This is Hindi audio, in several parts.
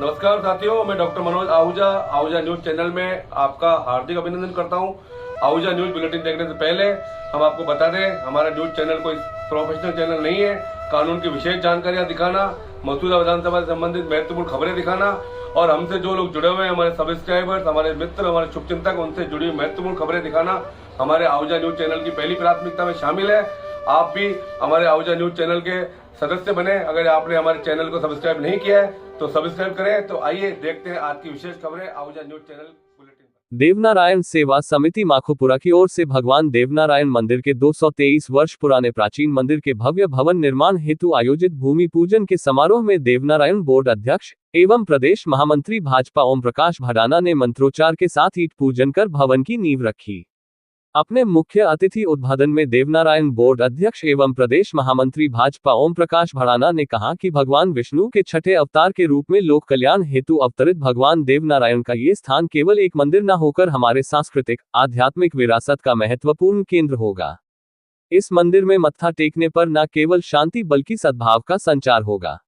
नमस्कार साथियों, मैं doctor Manoj Ahuja Ahuja news channel में आपका हार्दिक अभिनंदन करता हूं। आहूजा न्यूज बुलेटिन देखने से पहले हम आपको बता दें, हमारा न्यूज चैनल कोई प्रोफेशनल चैनल नहीं है। कानून की विशेष जानकारियां दिखाना, मौजूदा विधानसभा से संबंधित महत्वपूर्ण खबरें दिखाना और हमसे जो लोग जुड़े हुए हैं, हमारे सब्सक्राइबर्स, हमारे मित्र, हमारे शुभचिंतक, उनसे जुड़ी हुई महत्वपूर्ण खबरें दिखाना हमारे आहूजा न्यूज चैनल की पहली प्राथमिकता में शामिल है। आप भी हमारे आहूजा न्यूज चैनल के सदस्य बने। अगर आपने हमारे चैनल को सब्सक्राइब नहीं किया है तो सब्सक्राइब करें। तो आइए देखते हैं आज की विशेष खबरें आहूजा न्यूज चैनल बुलेटिन पर। देवनारायण सेवा समिति माखोपुरा की ओर से भगवान देवनारायण मंदिर के 223 वर्ष पुराने प्राचीन मंदिर के भव्य भवन निर्माण हेतु आयोजित भूमि पूजन के समारोह में देवनारायण बोर्ड अध्यक्ष एवं प्रदेश महामंत्री भाजपा ओम प्रकाश भडाना ने मंत्रोच्चार के साथ ईंट पूजन कर भवन की नींव रखी। अपने मुख्य अतिथि उद्बोधन में देवनारायण बोर्ड अध्यक्ष एवं प्रदेश महामंत्री भाजपा ओम प्रकाश भडाना ने कहा कि भगवान विष्णु के छठे अवतार के रूप में लोक कल्याण हेतु अवतरित भगवान देवनारायण का ये स्थान केवल एक मंदिर न होकर हमारे सांस्कृतिक आध्यात्मिक विरासत का महत्वपूर्ण केंद्र होगा। इस मंदिर में मत्था टेकने पर न केवल शांति बल्कि सद्भाव का संचार होगा।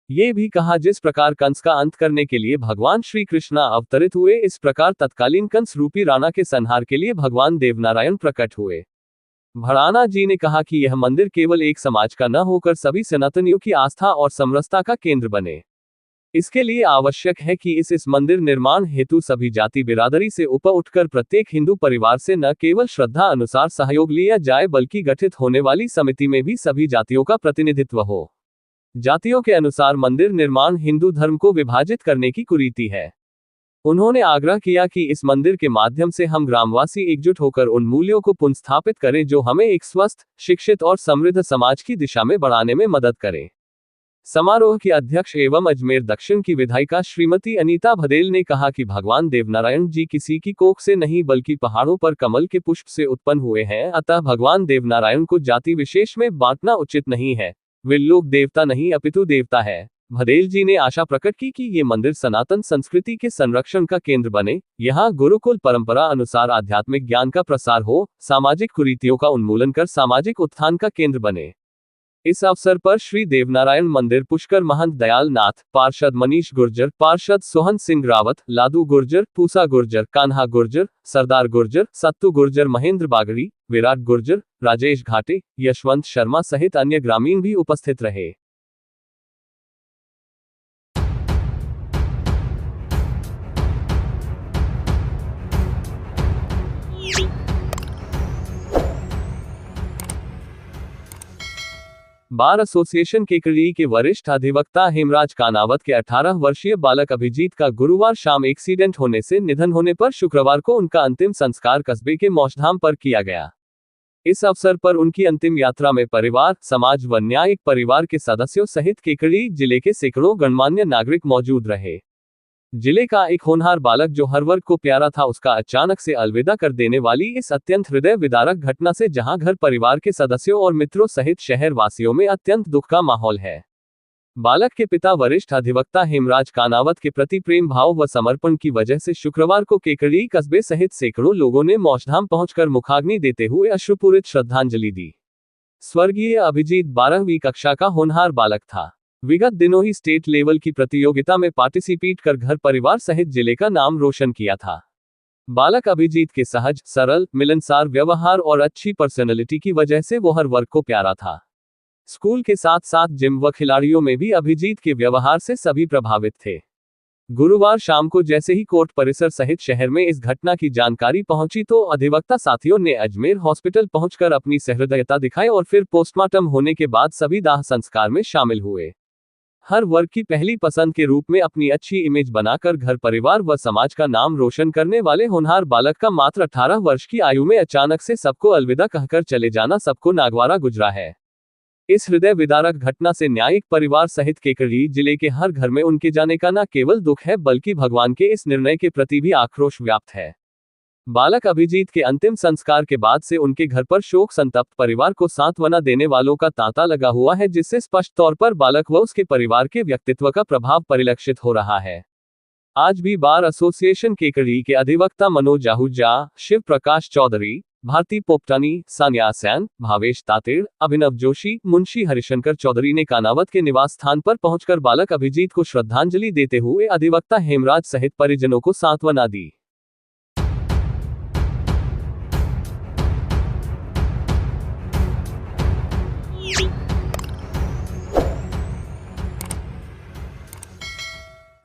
ये भी कहा, जिस प्रकार कंस का अंत करने के लिए भगवान श्री कृष्ण अवतरित हुए, इस प्रकार तत्कालीन कंस रूपी राणा के संहार के लिए भगवान देवनारायण प्रकट हुए। भडाना जी ने कहा कि यह मंदिर केवल एक समाज का न होकर सभी सनातनियों की आस्था और समरसता का केंद्र बने। इसके लिए आवश्यक है कि इस मंदिर निर्माण हेतु सभी जाति बिरादरी से ऊपर उठकर प्रत्येक हिंदू परिवार से न केवल श्रद्धा अनुसार सहयोग लिया जाए बल्कि गठित होने वाली समिति में भी सभी जातियों का प्रतिनिधित्व हो। जातियों के अनुसार मंदिर निर्माण हिंदू धर्म को विभाजित करने की कुरीति है। उन्होंने आग्रह किया कि इस मंदिर के माध्यम से हम ग्रामवासी एकजुट होकर उन मूल्यों को पुनर्स्थापित करें जो हमें एक स्वस्थ, शिक्षित और समृद्ध समाज की दिशा में बढ़ाने में मदद करें। समारोह की अध्यक्ष एवं अजमेर दक्षिण की विधायिका श्रीमती अनीता भदेल ने कहा कि भगवान देवनारायण जी किसी की कोख से नहीं बल्कि पहाड़ों पर कमल के पुष्प से उत्पन्न हुए हैं, अतः भगवान देवनारायण को जाति विशेष में बांटना उचित नहीं है। वे लोक देवता नहीं अपितु देवता है। भदेल जी ने आशा प्रकट की कि ये मंदिर सनातन संस्कृति के संरक्षण का केंद्र बने, यहाँ गुरुकुल परंपरा अनुसार आध्यात्मिक ज्ञान का प्रसार हो, सामाजिक कुरीतियों का उन्मूलन कर सामाजिक उत्थान का केंद्र बने। इस अवसर पर श्री देवनारायण मंदिर पुष्कर महंत दयाल नाथ, पार्षद मनीष गुर्जर, पार्षद सोहन सिंह रावत, लादू गुर्जर, पूसा गुर्जर, कान्हा गुर्जर, सरदार गुर्जर, सत्तू गुर्जर, महेंद्र बागड़ी, विराट गुर्जर, राजेश घाटे, यशवंत शर्मा सहित अन्य ग्रामीण भी उपस्थित रहे। 12 एसोसिएशन केकड़ी के वरिष्ठ अधिवक्ता हेमराज कानावत के 18 वर्षीय बालक अभिजीत का गुरुवार शाम एक्सीडेंट होने से निधन होने पर शुक्रवार को उनका अंतिम संस्कार कस्बे के मौजधाम पर किया गया। इस अवसर पर उनकी अंतिम यात्रा में परिवार, समाज व न्यायिक परिवार के सदस्यों सहित केकड़ी जिले के सैकड़ों गणमान्य नागरिक मौजूद रहे। जिले का एक होनहार बालक जो हर वर्ग को प्यारा था, उसका अचानक से अलविदा कर देने वाली इस अत्यंत हृदय विदारक घटना से जहां घर परिवार के सदस्यों और मित्रों सहित शहर वासियों में अत्यंत दुख का माहौल है। बालक के पिता वरिष्ठ अधिवक्ता हेमराज कानावत के प्रति प्रेम भाव व समर्पण की वजह से शुक्रवार को केकड़ी कस्बे सहित सैकड़ों लोगों ने मौजधाम पहुंचकर मुखाग्नि देते हुए अश्रुपूरित श्रद्धांजलि दी। स्वर्गीय अभिजीत 12वीं कक्षा का होनहार बालक था। विगत दिनों ही स्टेट लेवल की प्रतियोगिता में पार्टिसिपेट कर घर परिवार सहित जिले का नाम रोशन किया था। बालक अभिजीत के सहज, सरल, मिलनसार व्यवहार और अच्छी पर्सनैलिटी की वजह से वो हर वर्ग को प्यारा था। स्कूल के साथ साथ जिम व खिलाड़ियों में भी अभिजीत के व्यवहार से सभी प्रभावित थे। गुरुवार शाम को जैसे ही कोर्ट परिसर सहित शहर में इस घटना की जानकारी पहुंची तो अधिवक्ता साथियों ने अजमेर हॉस्पिटल पहुंचकर अपनी सहृदयता दिखाई और फिर पोस्टमार्टम होने के बाद सभी दाह संस्कार में शामिल हुए। हर वर्ग की पहली पसंद के रूप में अपनी अच्छी इमेज बनाकर घर परिवार व समाज का नाम रोशन करने वाले होनहार बालक का मात्र 18 वर्ष की आयु में अचानक से सबको अलविदा कहकर चले जाना सबको नागवारा गुजरा है। इस हृदय विदारक घटना से न्यायिक परिवार सहित केकड़ी जिले के हर घर में उनके जाने का न केवल दुख है बल्कि भगवान के इस निर्णय के प्रति भी आक्रोश व्याप्त है। बालक अभिजीत के अंतिम संस्कार के बाद से उनके घर पर शोक संतप्त परिवार को सांत्वना देने वालों का तांता लगा हुआ है, जिससे स्पष्ट तौर पर बालक व उसके परिवार के व्यक्तित्व का प्रभाव परिलक्षित हो रहा है। आज भी बार एसोसिएशन केकड़ी के अधिवक्ता मनोज आहूजा, शिव प्रकाश चौधरी, भारती पोपटानी, सानिया सैन, भावेश तातेड़, अभिनव जोशी, मुंशी हरिशंकर चौधरी ने कानावत के निवास स्थान पर पहुंचकर बालक अभिजीत को श्रद्धांजलि देते हुए अधिवक्ता हेमराज सहित परिजनों को सांत्वना दी।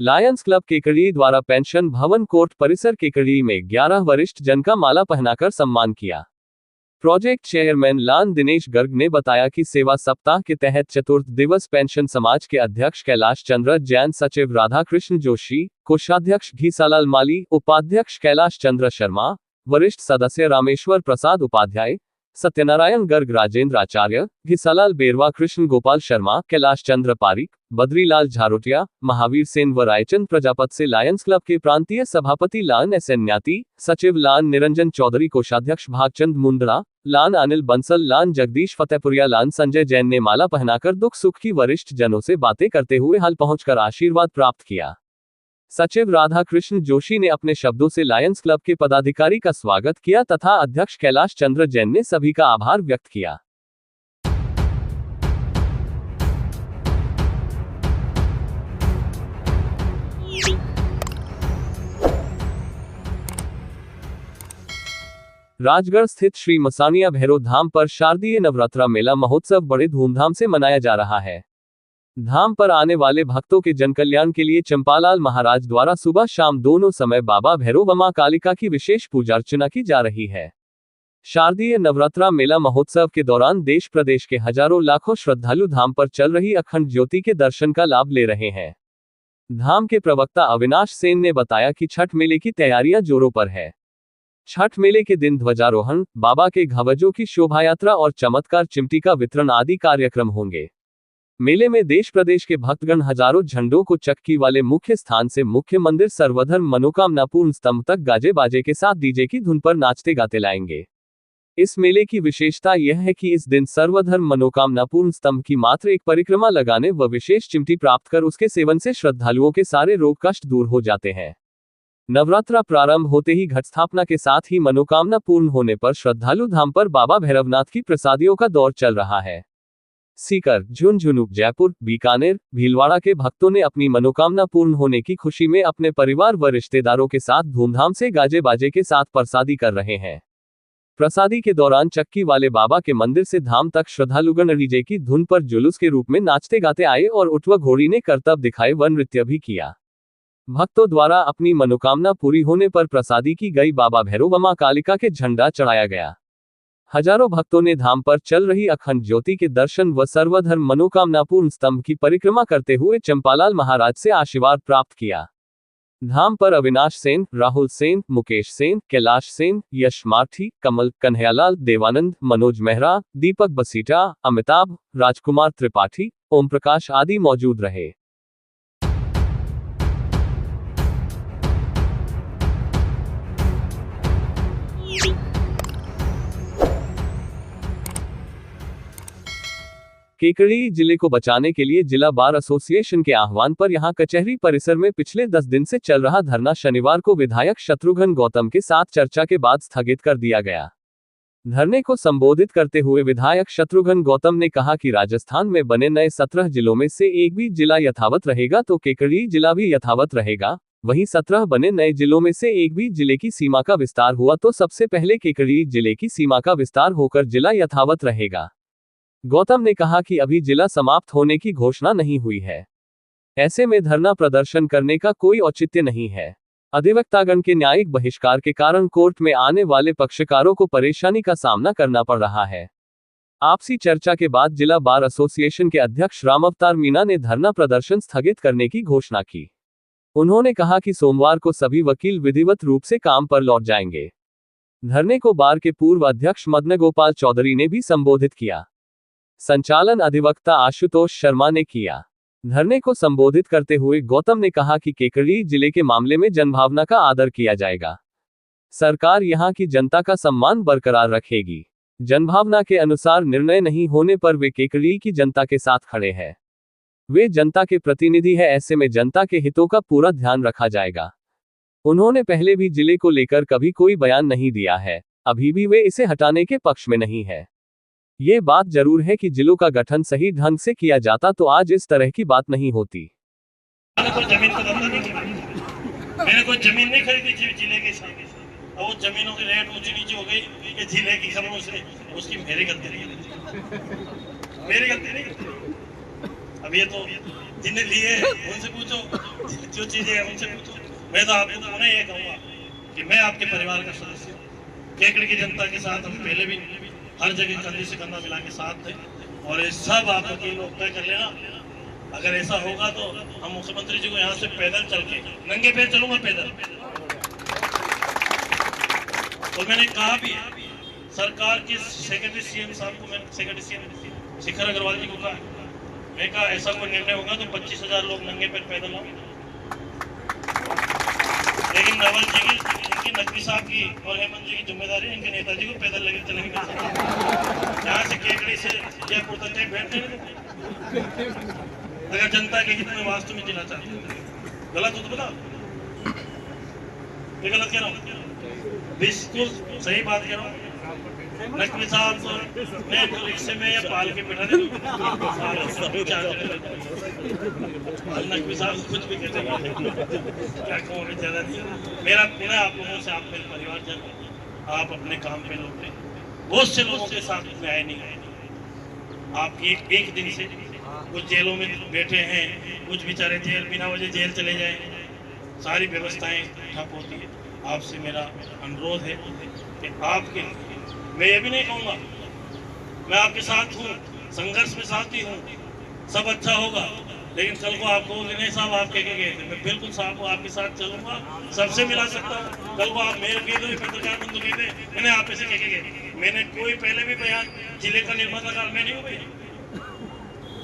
लायंस क्लब केकड़ी द्वारा पेंशन भवन कोर्ट परिसर केकड़ी में 11 वरिष्ठ जन का माला पहनाकर सम्मान किया। प्रोजेक्ट चेयरमैन लान दिनेश गर्ग ने बताया कि सेवा सप्ताह के तहत चतुर्थ दिवस पेंशन समाज के अध्यक्ष कैलाश चंद्र जैन, सचिव राधा कृष्ण जोशी, कोषाध्यक्ष घीसालाल माली, उपाध्यक्ष कैलाश चंद्र शर्मा, वरिष्ठ सदस्य रामेश्वर प्रसाद उपाध्याय, सत्यनारायण गर्ग, राजेंद्र आचार्य, घिसालाल बेरवा, कृष्ण गोपाल शर्मा, कैलाश चंद्र पारिक, बद्रीलाल झारोटिया, महावीर सेन व रायचंद प्रजापत से लायंस क्लब के प्रांतीय सभापति लान एस एन न्याती, सचिव लान निरंजन चौधरी, कोषाध्यक्ष भागचंद मुंदड़ा, लान अनिल बंसल, लान जगदीश फतेहपुरिया, लान संजय जैन ने माला पहनाकर दुख सुख की वरिष्ठ जनों से बातें करते हुए हाल पहुंचकर आशीर्वाद प्राप्त किया। सचिव राधा कृष्ण जोशी ने अपने शब्दों से लायंस क्लब के पदाधिकारी का स्वागत किया तथा अध्यक्ष कैलाश चंद्र जैन ने सभी का आभार व्यक्त किया। राजगढ़ स्थित श्री मसानिया भैरव धाम पर शारदीय नवरात्रा मेला महोत्सव बड़े धूमधाम से मनाया जा रहा है। धाम पर आने वाले भक्तों के जनकल्याण के लिए चंपालाल महाराज द्वारा सुबह शाम दोनों समय बाबा भैरव व मां कालिका की विशेष पूजा अर्चना की जा रही है। शारदीय नवरात्रा मेला महोत्सव के दौरान देश प्रदेश के हजारों लाखों श्रद्धालु धाम पर चल रही अखंड ज्योति के दर्शन का लाभ ले रहे हैं। धाम के प्रवक्ता अविनाश सेन ने बताया कि छठ मेले की तैयारियां जोरों पर है। छठ मेले के दिन ध्वजारोहण, बाबा के घवजों की शोभायात्रा और चमत्कार चिमटी का वितरण आदि कार्यक्रम होंगे। मेले में देश प्रदेश के भक्तगण हजारों झंडों को चक्की वाले मुख्य स्थान से मुख्य मंदिर सर्वधर्म मनोकामना पूर्ण स्तंभ तक गाजे बाजे के साथ डीजे की धुन पर नाचते गाते लाएंगे। इस मेले की विशेषता यह है कि इस दिन सर्वधर्म मनोकामना पूर्ण स्तंभ की मात्र एक परिक्रमा लगाने व विशेष चिमटी प्राप्त कर उसके सेवन से श्रद्धालुओं के सारे रोग कष्ट दूर हो जाते हैं। नवरात्रा प्रारंभ होते ही घट स्थापना के साथ ही मनोकामना पूर्ण होने पर श्रद्धालु धाम पर बाबा भैरवनाथ की प्रसादियों का दौर चल रहा है। सीकर, झुंझुनू, जयपुर, बीकानेर, भीलवाड़ा के भक्तों ने अपनी मनोकामना पूर्ण होने की खुशी में अपने परिवार व रिश्तेदारों के साथ धूमधाम से गाजे बाजे के साथ प्रसादी कर रहे हैं। प्रसादी के दौरान चक्की वाले बाबा के मंदिर से धाम तक श्रद्धालुगण डीजे की धुन पर जुलूस के रूप में नाचते गाते आए और उठवा घोड़ी ने करतब दिखाए व नृत्य भी किया। भक्तों द्वारा अपनी मनोकामना पूरी होने पर प्रसादी की गई बाबा भैरव व मां कालिका के झंडा चढ़ाया गया। हजारों भक्तों ने धाम पर चल रही अखंड ज्योति के दर्शन व सर्वधर्म मनोकामना पूर्ण स्तंभ की परिक्रमा करते हुए चंपालाल महाराज से आशीर्वाद प्राप्त किया। धाम पर अविनाश सेन, राहुल सेन, मुकेश सेन, कैलाश सेन, यश मार्थी, कमल कन्हैयालाल, देवानंद, मनोज मेहरा, दीपक बसीटा, अमिताभ, राजकुमार त्रिपाठी, ओम प्रकाश आदि मौजूद रहे। केकड़ी जिले को बचाने के लिए जिला बार एसोसिएशन के आह्वान पर यहां कचहरी परिसर में पिछले 10 दिन से चल रहा धरना शनिवार को विधायक शत्रुघ्न गौतम के साथ चर्चा के बाद स्थगित कर दिया गया। धरने को संबोधित करते हुए विधायक शत्रुघ्न गौतम ने कहा कि राजस्थान में बने नए 17 जिलों में से एक भी जिला यथावत रहेगा तो केकड़ी जिला भी यथावत रहेगा। वहीं 17 बने नए जिलों में से एक भी जिले की सीमा का विस्तार हुआ तो सबसे पहले केकड़ी जिले की सीमा का विस्तार होकर जिला यथावत रहेगा। गौतम ने कहा कि अभी जिला समाप्त होने की घोषणा नहीं हुई है। ऐसे में धरना प्रदर्शन करने का कोई औचित्य नहीं है। अधिवक्तागण के न्यायिक बहिष्कार के कारण कोर्ट में आने वाले पक्षकारों को परेशानी का सामना करना पड़ रहा है। आपसी चर्चा के बाद जिला बार एसोसिएशन के अध्यक्ष रामअवतार मीणा ने धरना प्रदर्शन स्थगित करने की घोषणा की। उन्होंने कहा कि सोमवार को सभी वकील विधिवत रूप से काम पर लौट जाएंगे। धरने को बार के पूर्व अध्यक्ष मदन गोपाल चौधरी ने भी संबोधित किया। संचालन अधिवक्ता आशुतोष शर्मा ने किया। धरने को संबोधित करते हुए गौतम ने कहा कि केकड़ी जिले के मामले में जनभावना का आदर किया जाएगा। सरकार यहां की जनता का सम्मान बरकरार रखेगी। जनभावना के अनुसार निर्णय नहीं होने पर वे केकड़ी की जनता के साथ खड़े हैं। वे जनता के प्रतिनिधि है, ऐसे में जनता के हितों का पूरा ध्यान रखा जाएगा। उन्होंने पहले भी जिले को लेकर कभी कोई बयान नहीं दिया है। अभी भी वे इसे हटाने के पक्ष में नहीं है। ये बात जरूर है कि जिलों का गठन सही ढंग से किया जाता तो आज इस तरह की बात नहीं होती। मैंने कोई जमीन नहीं खरीदी जिले के सामने, और वो जमीनों की रेट ऊंची नीचे हो गई कि जिले की खबरों से उसकी मेरी गलती नहीं, मेरी गलती नहीं। अब ये तो जिन्हें लिए उनसे पूछो, जो चीजें हैं उनसे पूछो। मैं तो आपको उन्हें ये कहूँगा कि मैं आपके परिवार का सदस्य हूँ। केकड़ी की जनता के साथ हम पहले भी हर जगह कंधे से कंधा मिला के साथ थे, और ये सब आप वकील लोग तय कर लेना। अगर ऐसा होगा तो हम मुख्यमंत्री जी को यहाँ से पैदल चल के, नंगे पैर चलूंगा पैदल। तो मैंने कहा भी सरकार के सेक्रेटरी सीएम साहब को, मैंने सेक्रेटरी सीएम शिखर अग्रवाल जी को कहा, मैं कहा ऐसा कोई निर्णय होगा तो 25,000 लोग नंगे पैर पैदल आएंगे। लेकिन नवल जी की, इनकी नकवी साहब की और हेमंत जी की जिम्मेदारी, इनके नेताजी को पैदल लेकर चलेंगे। यहाँ से केकड़ी से जयपुर तक बैठने अगर जनता के हित में वास्तव में जीना चाहते हैं। गलत हो तो बताओ, ये गलत कह रहा हूँ? बिल्कुल सही बात कह रहा हूँ। नकवी साहब मैं रिक्शे में या पाल के बिठा दे, नकवी साहब कुछ भी कहते हैं, क्या कहूँ अभी ज्यादा नहीं। मेरा पूरा आप लोगों से, आप मेरे परिवार जन, आप अपने काम पे लौटे। बहुत से लोगों के साथ न्याय नहीं है। आप एक दिन से कुछ जेलों में बैठे हैं, कुछ बेचारे जेल बिना वजह जेल चले जाए, सारी व्यवस्थाएं ठप होती है। आपसे मेरा अनुरोध है कि आपके, मैं ये भी नहीं कहूँगा, मैं आपके साथ हूँ, संघर्ष में साथी हूँ, सब अच्छा होगा। लेकिन कल को आपको नहीं साहब आप कह के गए थे, मैं बिल्कुल साहब को आपके साथ चलूंगा, सबसे मिला सकता हूँ। कल को आप मेयर कह दो, पत्रकार बंधु कह दे, मैंने आप ऐसे कह के गए। मैंने कोई पहले भी बयान जिले का निर्माताकार मैं नहीं हूँ,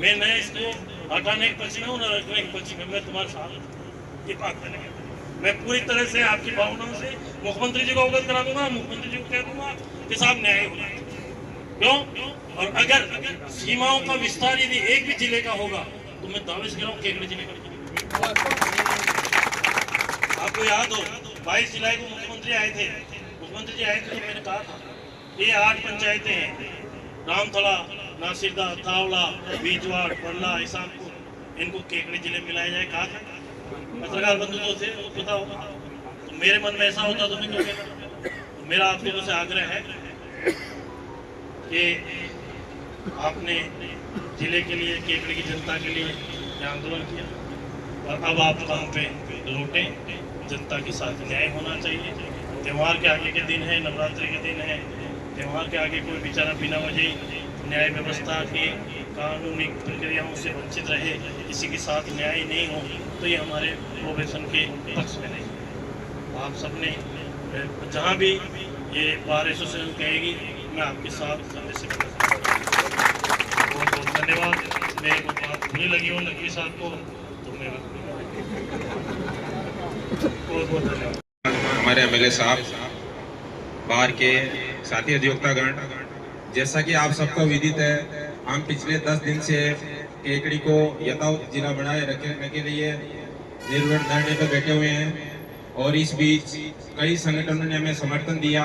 मैं न इसको हटाने के पक्ष में हूँ, न रखने के पक्ष में। मैं तुम्हारे साथ ये बात करेंगे, मैं पूरी तरह से आपकी भावनाओं से मुख्यमंत्री जी को अवगत करा दूंगा। मुख्यमंत्री जी को कह दूंगा कि साहब न्याय होना, क्यों? और अगर सीमाओं का विस्तार यदि एक भी जिले का होगा तो मैं दावे से कह रहा हूँ केकड़ी जिले का। आपको याद हो 22 जुलाई को मुख्यमंत्री आए थे, तो मैंने कहा था ये 8 पंचायतें हैं, रामथला, नासिरदा, थावड़ा, बीजवाड़, पड़ला, ईसानपुर, इनको केकड़ी जिले में मिलाया जाए। कहा था पत्रकार बंधु जो थे वो पता होगा। तो मेरे मन में ऐसा होता तो मैं क्यों कहता। तो मेरा आप लोगों से आग्रह है कि आपने जिले के लिए, केकड़ी की जनता के लिए आंदोलन किया, और अब आप काम पे लौटें। जनता के साथ न्याय होना चाहिए। त्यौहार के आगे के दिन है, नवरात्रि के दिन है, त्यौहार के आगे कोई बेचारा बिना वजह न्याय व्यवस्था की कानूनी प्रक्रियाओं से वंचित रहे, किसी के साथ न्याय नहीं हो, तो ये हमारे प्रोफेशन के पक्ष में नहीं। आप सबने जहाँ भी ये बार एसोसिएशन कहेगी, मैं आपके साथ बहुत बहुत धन्यवाद। मेरे को बात बुरी लगी हो नकवी साहब को, तो मैं बहुत बहुत धन्यवाद। हमारे एमएलए साहब, बाहर के साथी अधिवक्तागण, जैसा कि आप सबको विदित है, हम पिछले 10 दिन से केकड़ी को यथावत जिला बनाए रखने के लिए निर्विरोध धरने पर बैठे हुए हैं। और इस बीच कई संगठनों ने हमें समर्थन दिया,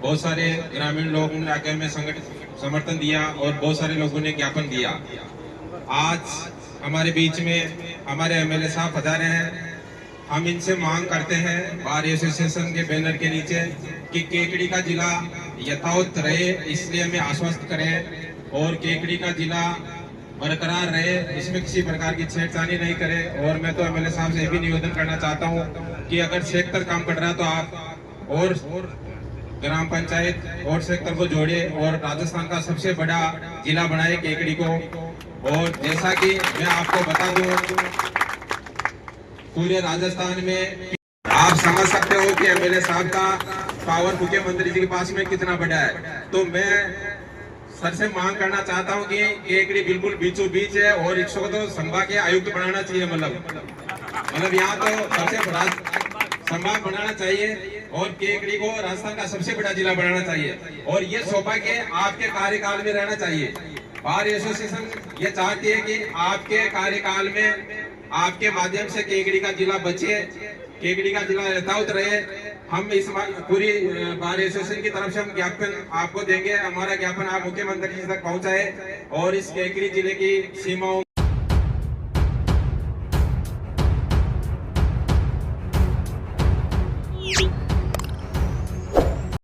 बहुत सारे ग्रामीण लोगों ने आकर हमें समर्थन दिया, और बहुत सारे लोगों ने ज्ञापन दिया। आज हमारे बीच में हमारे एमएलए साहब पधारे हैं। हम इनसे मांग करते हैं बार एसोसिएशन के बैनर के नीचे कि केकड़ी का जिला यथावत रहे, इसलिए हमें आश्वस्त करें, और केकड़ी का जिला बरकरार रहे, इसमें किसी प्रकार की छेड़छाड़ी नहीं करे। और मैं तो एमएलए साहब से भी निवेदन करना चाहता हूं कि अगर सेक्टर काम कर रहा है तो आप और ग्राम पंचायत और सेक्टर को जोड़े और राजस्थान का सबसे बड़ा जिला बनाए केकड़ी को। और जैसा कि मैं आपको बता दूं, पूरे राजस्थान में आप समझ सकते हो कि एमएलए साहब का पावर मुख्यमंत्री जी के पास में कितना बड़ा है। तो मैं सर से मांग करना चाहता हूं कि केकड़ी बिल्कुल बीचों बीच है, और इसको तो संभाग के आयुक्त बनाना चाहिए, मतलब यहाँ तो सबसे बड़ा संभाग बनाना चाहिए, और केकड़ी को राजस्थान का सबसे बड़ा जिला बनाना चाहिए। और ये सौभाग्य आपके कार्यकाल में रहना चाहिए। बार एसोसिएशन ये चाहती है कि आपके कार्यकाल में आपके माध्यम से केकड़ी का जिला बचे, केकड़ी का जिला यथावत रहे, हम इस पूरी बार एसोसिएशन की तरफ से हम ज्ञापन आपको देंगे। हमारा ज्ञापन आप मुख्यमंत्री जी तक पहुंचाए और इस केकड़ी जिले की सीमाओं